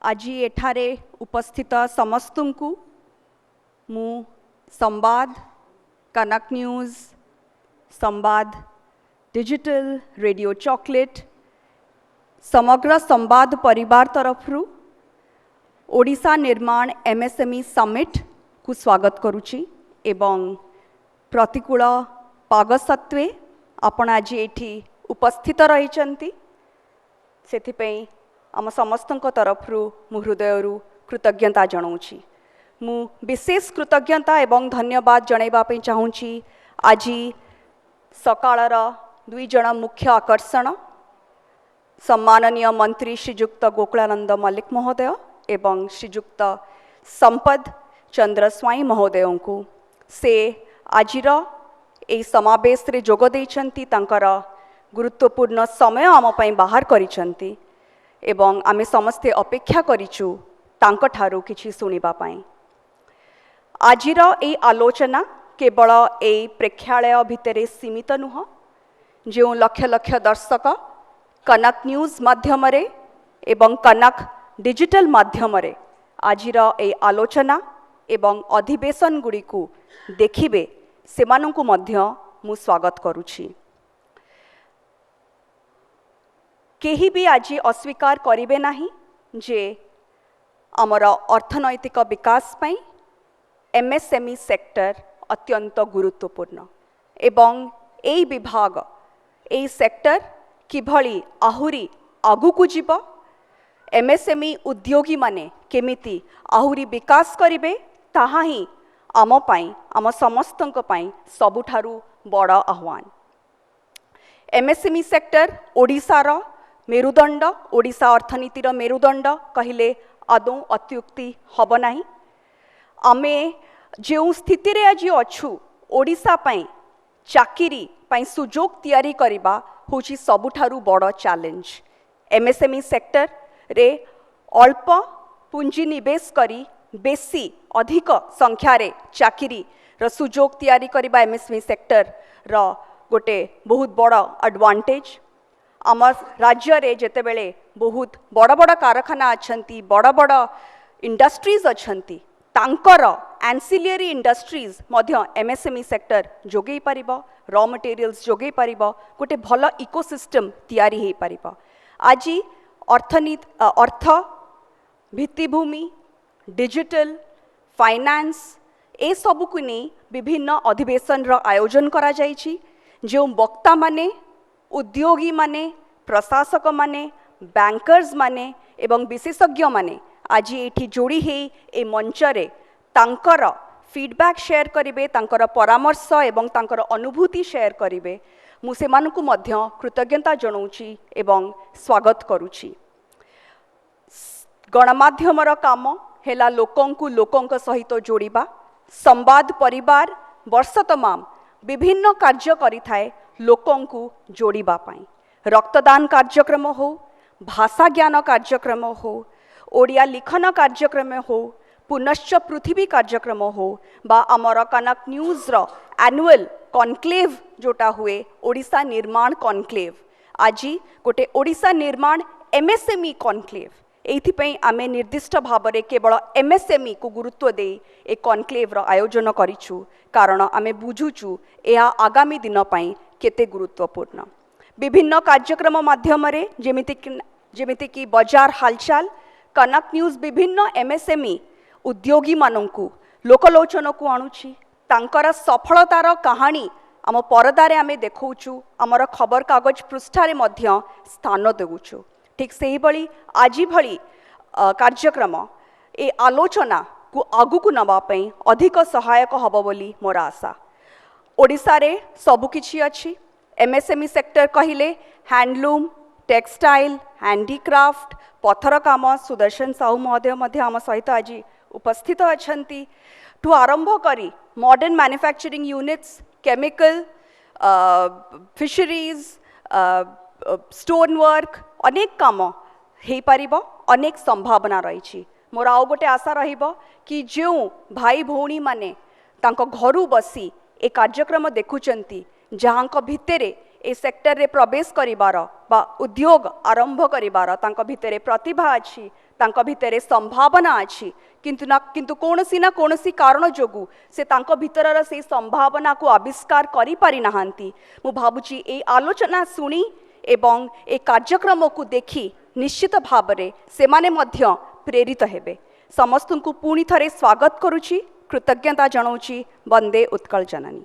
आज एठारे उपस्थित समस्तଙ୍କୁ मु संवाद कनक न्यूज संवाद डिजिटल रेडियो चॉकलेट समग्र संवाद परिवार तरफरु ओडिशा निर्माण एमएसएमई समिट को स्वागत करुची एवं प्रतिकूल पाग सत्वे आपण आज एठी उपस्थित रहिचंती सेथिपई आम समस्तक तरफरु मु हृदयरु कृतज्ञता जनाऊँगी। मु विशेष कृतज्ञता एवं धन्यवाद जनैबा पई चाहूँगी आज सकाळर दुई जण मुख्य आकर्षण सम्माननीय मंत्री श्रीजुक्त गोकुलानंद मल्लिक महोदय एवं श्रीजुक्त संपद चंद्र स्वाई महोदय को से आजिर ए समावेश रे जोग देइछंती तांकर गुरुत्वपूर्ण समय आम पई बाहर करिछंती एवं आमे समस्ते अपेक्षा करिछु तांक ठारू किछि सुनिबा पई। आजिर ए आलोचना केवल ए प्रेक्षालय भितरे सीमित नुह जो लक्ष लक्ष दर्शक कनक न्यूज माध्यम रे एवं कनक डिजिटल माध्यम रे आजिर ए आलोचना एवं अधिवेशन गुड़ी को देखिबे सेमानंकु मध्य मु स्वागत करुछि। केही भी आज अस्वीकार करिवे नाही जे आमर अर्थनैतिक विकास पई एमएसएमई सेक्टर अत्यंत गुरुत्वपूर्ण एवं एई विभाग एई सेक्टर किभली आहुरी आगुकु जीव एमएसएमई उद्योगी माने केमिति आहुरी विकास करिवे ताहा ही आम पई आम समस्तंक पई सबुठारु बड़ आह्वान। एमएसएमई सेक्टर ओडिसार मेरुदंड ओडिशा अर्थनीतिर मेरुदंड कहिले आदौ अत्युक्ति हब नाही। आमे जो स्थिति रे आज अछु ओडिशा पई चाकिरी पई सुजोग तयारी करिबा होची सबुठारु बड़ चैलेंज। एमएसएमई सेक्टर रे अल्प पुंजी निवेश करी बेसी अधिक संख्या रे चाकिरी र सुजोग तयारी करिबा एमएसएमई सेक्टर र गोटे बहुत बड़ एडवांटेज। आम राज्य रे जेते बेले बहुत बड़ बड़ कारखाना अच्छंती बड़ बड़ इंडस्ट्रीज अच्छंती तांकर एंसिलियरी इंडस्ट्रीज मध्य एमएसएमई सेक्टर जोगेई परिबो रॉ मटेरियल्स जोगेई परिबो गोटे भल इकोसिस्टम तयारी हेई परिबो। आज अर्थ भित्तिभूमि डिजिटल फाइनेंस ए सबु को नहीं विभिन्न अधिवेशन रो आयोजन करा जायछि जो वक्ता माने उद्योगी माने प्रशासक माने बैंकर्स माने एवं विशेषज्ञ माने आज एठी जोड़ी हे ए मंच रे तांकर फीडबैक शेयर करिवे तांकर परामर्श एवं तांकर अनुभूति शेयर करिवे मु सेमानकु मध्य कृतज्ञता जनाऊँची एवं स्वागत करुछि। गणमाध्यमर काम हेला लोकंकु लोकंक सहित जोड़िबा संवाद परिवार वर्ष तमाम विभिन्न कार्य करिथाए लोकंकु जोड़िबा पाई। रक्तदान कार्यक्रम हो भाषा ज्ञान कार्यक्रम हो ओडिया लिखन कार्यक्रम हो पुनश्च पृथ्वी कार्यक्रम हो बा आमर कनक न्यूज रो एनुअल कॉन्क्लेव जोटा हुए ओडिशा निर्माण कॉन्क्लेव आज गोटे ओडिशा निर्माण एमएसएमई कॉन्क्लेव एथिपई आमे निर्दिष्ट भावरे केवल एमएसएमई को गुरुत्व दे ए कॉन्क्लेव रो आयोजन करिछु कारण आमे बुझुछु एहा आगामी दिन पई केते गुरुत्वपूर्ण। विभिन्न कार्यक्रम माध्यम रे जेमिति कि बाजार हालचाल कनक न्यूज विभिन्न एमएसएमई उद्योगी मानंकु लोकलोचन को आणुछि तांकर सफलतार कहानी आम परदारे आमे देखौछु आमर खबर कागज पृष्ठारे मध्य स्थान देउछु। ठीक सेही भली आजी भली कार्यक्रम ए आलोचना को आगुकु नबा पई अधिक सहायक हबो बोली मोर आशा। ओडिशा रे सबु किछि अछि एमएसएमई सेक्टर कहिले हैंडलूम टेक्सटाइल हैंडीक्राफ्ट पत्थर काम सुदर्शन साहू महोदय मध्य आम सहित आज उपस्थित अछंती ठू आरंभ करी modern manufacturing units chemical fisheries stone work अनेक काम हेई परिबो अनेक संभावना रही। मोर आउ गोटे आशा रहिबो कि जो भाई भौणी माने तांको घरू बसी ए कार्यक्रम देखुचंती जहां भितरे ए सेक्टर रे प्रवेश करिवार बा उद्योग आरंभ करिवार तांको भितरे प्रतिभा अछि तांको भितरे संभावना अछि किंतु कौनसी ना कौनसी कारण जोगु से तांको भितरर से संभावना को आविष्कार करि पारि नाहांती। मु भाबुची ए आलोचना सुनी एवं ए कार्यक्रम को देखी निश्चित भावरे सेमाने मध्य प्रेरित हेबे। समस्तଙ୍କୁ पुणी थरे स्वागत करुची, कृतज्ञता जनाऊची। वंदे उत्कल जननी।